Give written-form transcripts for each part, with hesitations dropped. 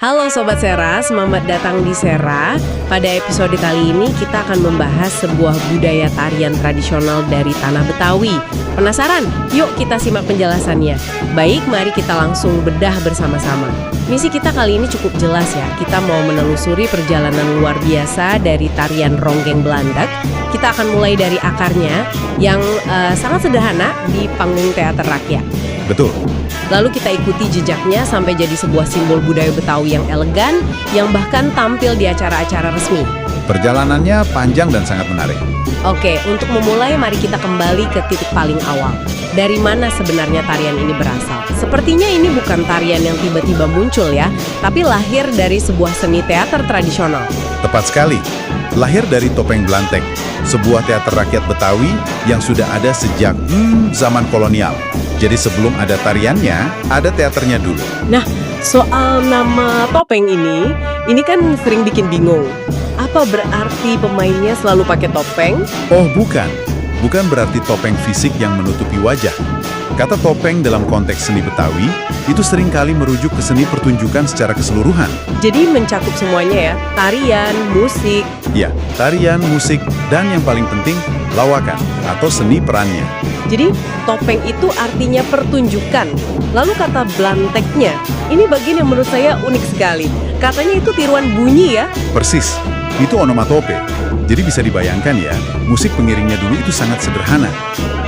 Halo Sobat Sera, selamat datang di Sera. Pada episode kali ini kita akan membahas sebuah budaya tarian tradisional dari tanah Betawi. Penasaran? Yuk kita simak penjelasannya. Baik, mari kita langsung bedah bersama-sama. Misi kita kali ini cukup jelas ya. Kita mau menelusuri perjalanan luar biasa dari tarian ronggeng Belandak. Kita akan mulai dari akarnya yang sangat sederhana di panggung teater rakyat. Betul. Lalu kita ikuti jejaknya sampai jadi sebuah simbol budaya Betawi yang elegan, yang bahkan tampil di acara-acara resmi. Perjalanannya panjang dan sangat menarik. Oke, untuk memulai mari kita kembali ke titik paling awal. Dari mana sebenarnya tarian ini berasal? Sepertinya ini bukan tarian yang tiba-tiba muncul ya, tapi lahir dari sebuah seni teater tradisional. Tepat sekali. Lahir dari Topeng Blantek, sebuah teater rakyat Betawi yang sudah ada sejak zaman kolonial. Jadi sebelum ada tariannya, ada teaternya dulu. Nah, soal nama topeng ini kan sering bikin bingung. Apa berarti pemainnya selalu pakai topeng? Oh bukan, bukan berarti topeng fisik yang menutupi wajah. Kata topeng dalam konteks seni Betawi, itu seringkali merujuk ke seni pertunjukan secara keseluruhan. Jadi mencakup semuanya ya, tarian, musik. Ya, tarian, musik, dan yang paling penting, lawakan atau seni perannya. Jadi topeng itu artinya pertunjukan. Lalu kata blanteknya, ini bagian yang menurut saya unik sekali. Katanya itu tiruan bunyi ya. Persis, itu onomatope. Jadi bisa dibayangkan ya, musik pengiringnya dulu itu sangat sederhana.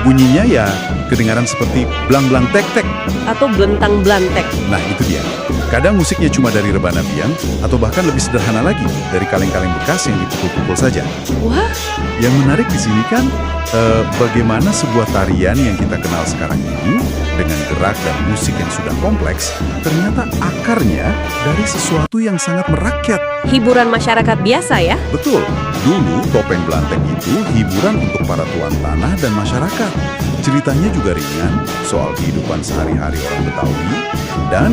Bunyinya ya kedengaran seperti blang-blang tek-tek. Atau blentang-blantek. Nah itu dia. Kadang musiknya cuma dari rebana biang, atau bahkan lebih sederhana lagi, dari kaleng-kaleng bekas yang dipukul-pukul saja. Wah, Yang menarik di sini kan, bagaimana sebuah tarian yang kita kenal sekarang ini, dengan gerak dan musik yang sudah kompleks, ternyata akarnya dari sesuatu yang sangat merakyat. hiburan masyarakat biasa ya. Betul, dulu Topeng Blantek itu hiburan untuk para tuan tanah dan masyarakat. Ceritanya juga ringan, soal kehidupan sehari-hari orang Betawi, dan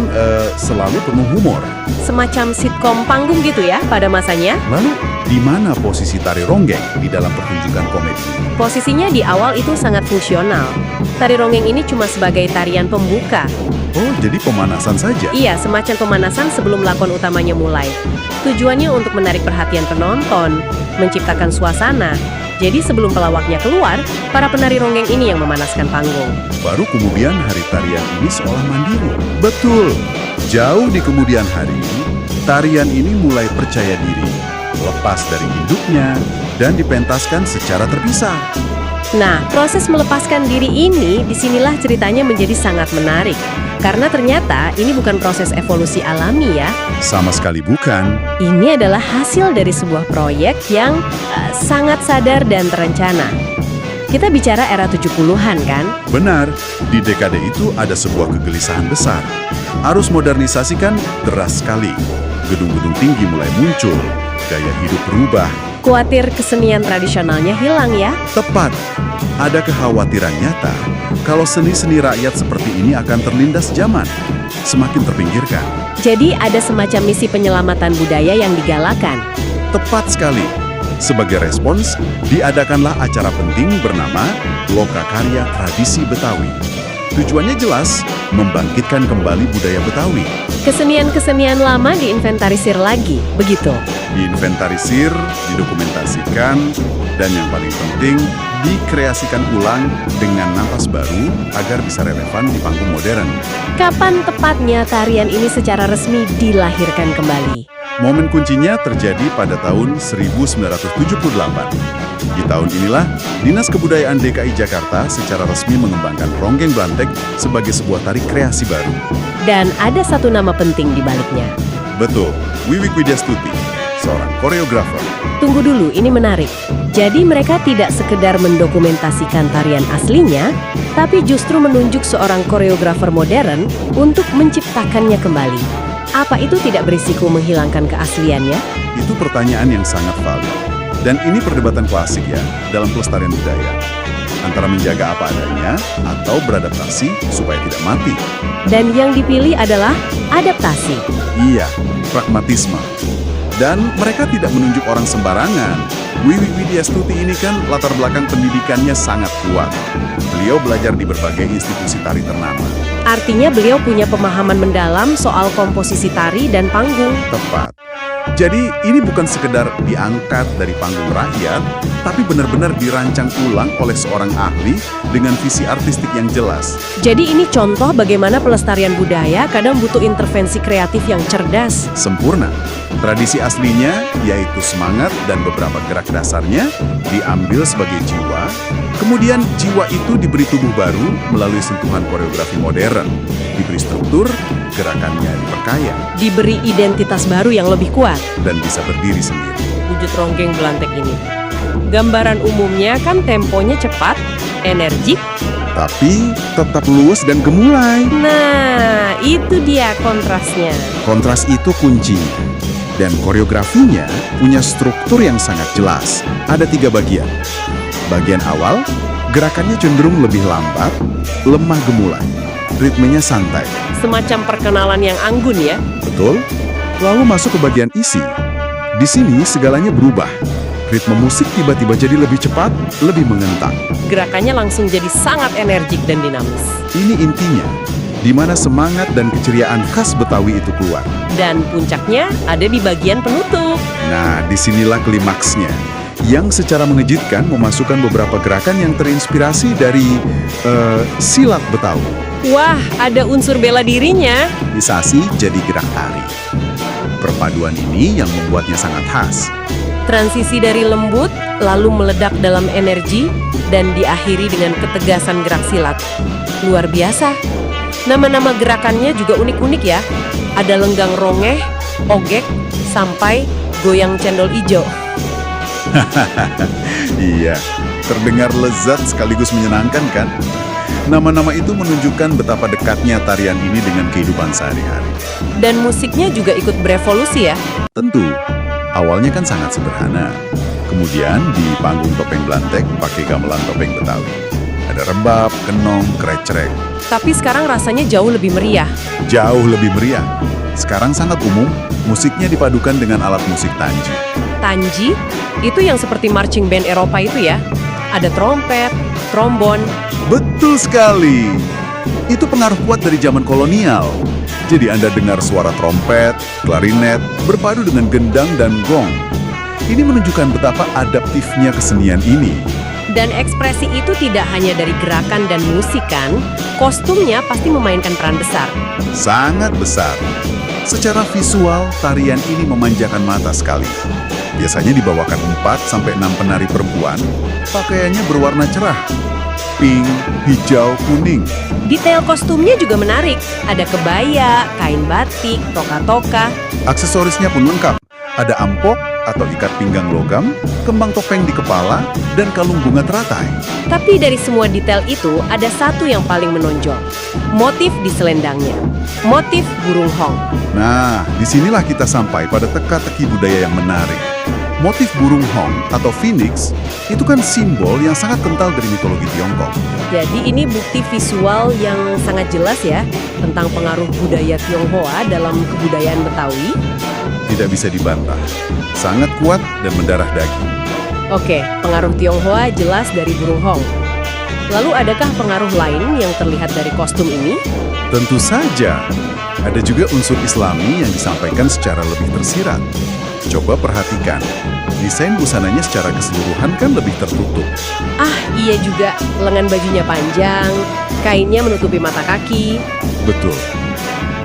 selalu penuh humor. Semacam sitkom panggung gitu ya pada masanya. Lalu, di mana posisi tari ronggeng di dalam pertunjukan komedi? Posisinya di awal itu sangat fungsional. Tari ronggeng ini cuma sebagai tarian pembuka. Oh, jadi pemanasan saja? Iya, semacam pemanasan sebelum lakon utamanya mulai. Tujuannya untuk menarik perhatian penonton, menciptakan suasana. Jadi sebelum pelawaknya keluar, para penari ronggeng ini yang memanaskan panggung. Baru kemudian hari tarian ini seolah mandiri. Betul, jauh di kemudian hari, tarian ini mulai percaya diri, lepas dari induknya, dan dipentaskan secara terpisah. Nah, proses melepaskan diri ini, disinilah ceritanya menjadi sangat menarik. Karena ternyata ini bukan proses evolusi alami ya. Sama sekali bukan. Ini adalah hasil dari sebuah proyek yang sangat sadar dan terencana. Kita bicara era 70-an kan? Benar, di dekade itu ada sebuah kegelisahan besar. Arus modernisasi kan deras sekali. Gedung-gedung tinggi mulai muncul, gaya hidup berubah. Khawatir kesenian tradisionalnya hilang ya? Tepat, ada kekhawatiran nyata kalau seni-seni rakyat seperti ini akan terlindas zaman, semakin terpinggirkan. Jadi ada semacam misi penyelamatan budaya yang digalakan. Tepat sekali. Sebagai respons, diadakanlah acara penting bernama Lokakarya Tradisi Betawi. Tujuannya jelas, membangkitkan kembali budaya Betawi. Kesenian-kesenian lama diinventarisir lagi, begitu? Diinventarisir, didokumentasikan, dan yang paling penting, dikreasikan ulang dengan napas baru agar bisa relevan di panggung modern. Kapan tepatnya tarian ini secara resmi dilahirkan kembali? Momen kuncinya terjadi pada tahun 1978. Di tahun inilah, Dinas Kebudayaan DKI Jakarta secara resmi mengembangkan ronggeng Blantek sebagai sebuah tari kreasi baru. Dan ada satu nama penting di baliknya. Betul, Wiwik Widyastuti, seorang koreografer. Tunggu dulu, ini menarik. Jadi mereka tidak sekedar mendokumentasikan tarian aslinya, tapi justru menunjuk seorang koreografer modern untuk menciptakannya kembali. Apa itu tidak berisiko menghilangkan keasliannya? Itu pertanyaan yang sangat valid. Dan ini perdebatan klasik ya, dalam pelestarian budaya. Antara menjaga apa adanya atau beradaptasi supaya tidak mati. Dan yang dipilih adalah adaptasi. Iya, pragmatisme. Dan mereka tidak menunjuk orang sembarangan. Wiwik Widyastuti ini kan latar belakang pendidikannya sangat kuat. Beliau belajar di berbagai institusi tari ternama. Artinya beliau punya pemahaman mendalam soal komposisi tari dan panggung. Tepat. Jadi ini bukan sekedar diangkat dari panggung rakyat, tapi benar-benar dirancang ulang oleh seorang ahli dengan visi artistik yang jelas. Jadi ini contoh bagaimana pelestarian budaya kadang butuh intervensi kreatif yang cerdas. Sempurna. Tradisi aslinya, yaitu semangat dan beberapa gerak dasarnya, diambil sebagai jiwa. Kemudian jiwa itu diberi tubuh baru melalui sentuhan koreografi modern. Diberi struktur, gerakannya diperkaya. Diberi identitas baru yang lebih kuat. Dan bisa berdiri sendiri. Wujud ronggeng Blantek ini. Gambaran umumnya kan temponya cepat, energik. Tapi tetap luwes dan gemulai. Nah, itu dia kontrasnya. Kontras itu kuncinya. Dan koreografinya punya struktur yang sangat jelas. Ada 3 bagian. Bagian awal, gerakannya cenderung lebih lambat, lemah gemulai. Ritmenya santai. Semacam perkenalan yang anggun ya. Betul? Lalu masuk ke bagian isi. Di sini segalanya berubah. Ritme musik tiba-tiba jadi lebih cepat, lebih mengentak. Gerakannya langsung jadi sangat energik dan dinamis. Ini intinya, di mana semangat dan keceriaan khas Betawi itu keluar. Dan puncaknya ada di bagian penutup. Nah, disinilah klimaksnya. Yang secara mengejutkan memasukkan beberapa gerakan yang terinspirasi dari silat Betawi. Wah, ada unsur bela dirinya. Isasi jadi gerak tari. Perpaduan ini yang membuatnya sangat khas. Transisi dari lembut, lalu meledak dalam energi, dan diakhiri dengan ketegasan gerak silat. Luar biasa. Nama-nama gerakannya juga unik-unik ya. Ada lenggang rongeh, ogek, sampai goyang cendol ijo. Iya, terdengar lezat sekaligus menyenangkan kan? Nama-nama itu menunjukkan betapa dekatnya tarian ini dengan kehidupan sehari-hari. Dan musiknya juga ikut berevolusi ya. Tentu, awalnya kan sangat sederhana. Kemudian di panggung topeng Blantek pakai gamelan topeng Betawi. Ada rebab, kenong, krecrek. Tapi sekarang rasanya jauh lebih meriah. Jauh lebih meriah. Sekarang sangat umum, musiknya dipadukan dengan alat musik tanji. Tanji, itu yang seperti marching band Eropa itu ya. Ada trompet, trombon. Betul sekali. Itu pengaruh kuat dari zaman kolonial. Jadi Anda dengar suara trompet, klarinet, berpadu dengan gendang dan gong. Ini menunjukkan betapa adaptifnya kesenian ini. Dan ekspresi itu tidak hanya dari gerakan dan musik kan, kostumnya pasti memainkan peran besar. Sangat besar. Secara visual, tarian ini memanjakan mata sekali. Biasanya dibawakan 4-6 penari perempuan, pakaiannya berwarna cerah. Pink, hijau, kuning. Detail kostumnya juga menarik. Ada kebaya, kain batik, toka-toka. Aksesorisnya pun lengkap. Ada ampok atau ikat pinggang logam, kembang topeng di kepala, dan kalung bunga teratai. Tapi dari semua detail itu, ada satu yang paling menonjol. Motif di selendangnya. Motif burung hong. Nah, disinilah kita sampai pada teka-teki budaya yang menarik. Motif burung hong atau phoenix itu kan simbol yang sangat kental dari mitologi Tiongkok. Jadi ini bukti visual yang sangat jelas ya tentang pengaruh budaya Tionghoa dalam kebudayaan Betawi. Tidak bisa dibantah. Sangat kuat dan mendarah daging. Oke, pengaruh Tionghoa jelas dari burung hong. Lalu adakah pengaruh lain yang terlihat dari kostum ini? Tentu saja. Ada juga unsur Islami yang disampaikan secara lebih tersirat. Coba perhatikan, desain busananya secara keseluruhan kan lebih tertutup. Ah, iya juga. Lengan bajunya panjang, kainnya menutupi mata kaki. Betul.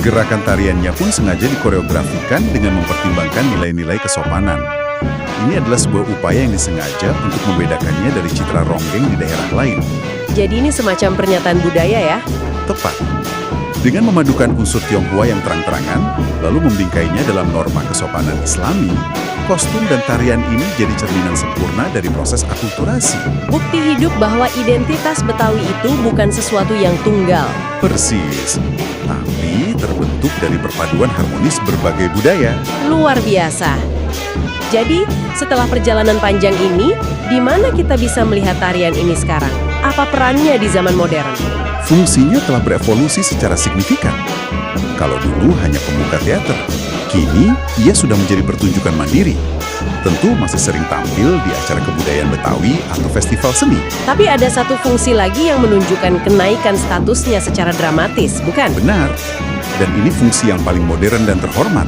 Gerakan tariannya pun sengaja dikoreografikan dengan mempertimbangkan nilai-nilai kesopanan. Ini adalah sebuah upaya yang disengaja untuk membedakannya dari citra ronggeng di daerah lain. Jadi ini semacam pernyataan budaya ya? Tepat. Dengan memadukan unsur Tionghoa yang terang-terangan, lalu membingkainya dalam norma kesopanan Islami, kostum dan tarian ini jadi cerminan sempurna dari proses akulturasi. Bukti hidup bahwa identitas Betawi itu bukan sesuatu yang tunggal. Persis, tapi terbentuk dari perpaduan harmonis berbagai budaya. Luar biasa. Jadi, setelah perjalanan panjang ini, di mana kita bisa melihat tarian ini sekarang? Apa perannya di zaman modern? Fungsinya telah berevolusi secara signifikan. Kalau dulu hanya pembuka teater, kini ia sudah menjadi pertunjukan mandiri. Tentu masih sering tampil di acara kebudayaan Betawi atau festival seni. Tapi ada satu fungsi lagi yang menunjukkan kenaikan statusnya secara dramatis, bukan? Benar, dan ini fungsi yang paling modern dan terhormat.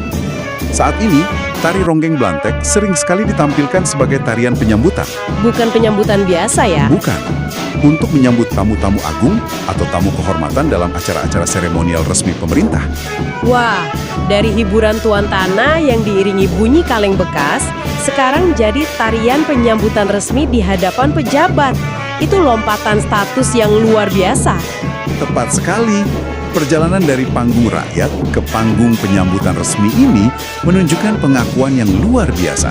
Saat ini, tari ronggeng Blantek sering sekali ditampilkan sebagai tarian penyambutan. Bukan penyambutan biasa ya? Bukan, untuk menyambut tamu-tamu agung atau tamu kehormatan dalam acara-acara seremonial resmi pemerintah. Wah, dari hiburan tuan tanah yang diiringi bunyi kaleng bekas, sekarang jadi tarian penyambutan resmi di hadapan pejabat. Itu lompatan status yang luar biasa. Tepat sekali. Perjalanan dari panggung rakyat ke panggung penyambutan resmi ini menunjukkan pengakuan yang luar biasa.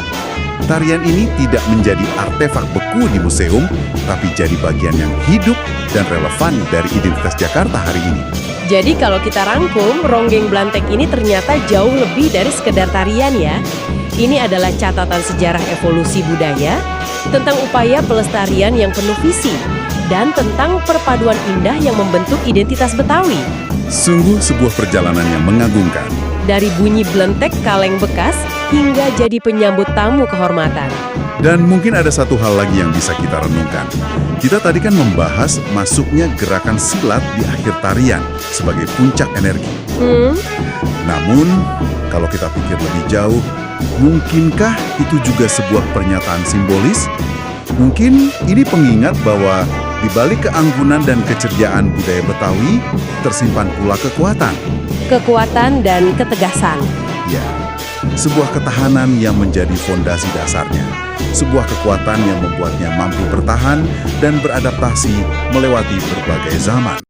Tarian ini tidak menjadi artefak beku di museum, tapi jadi bagian yang hidup dan relevan dari identitas Jakarta hari ini. Jadi kalau kita rangkum, ronggeng Blantek ini ternyata jauh lebih dari sekedar tarian ya. Ini adalah catatan sejarah evolusi budaya, tentang upaya pelestarian yang penuh visi, dan tentang perpaduan indah yang membentuk identitas Betawi. Sungguh sebuah perjalanan yang mengagumkan. Dari bunyi blentek kaleng bekas hingga jadi penyambut tamu kehormatan. Dan mungkin ada satu hal lagi yang bisa kita renungkan. Kita tadi kan membahas masuknya gerakan silat di akhir tarian sebagai puncak energi. Namun, kalau kita pikir lebih jauh, mungkinkah itu juga sebuah pernyataan simbolis? Mungkin ini pengingat bahwa di balik keanggunan dan keceriaan budaya Betawi, tersimpan pula kekuatan. Kekuatan dan ketegasan. Ya, sebuah ketahanan yang menjadi fondasi dasarnya. Sebuah kekuatan yang membuatnya mampu bertahan dan beradaptasi melewati berbagai zaman.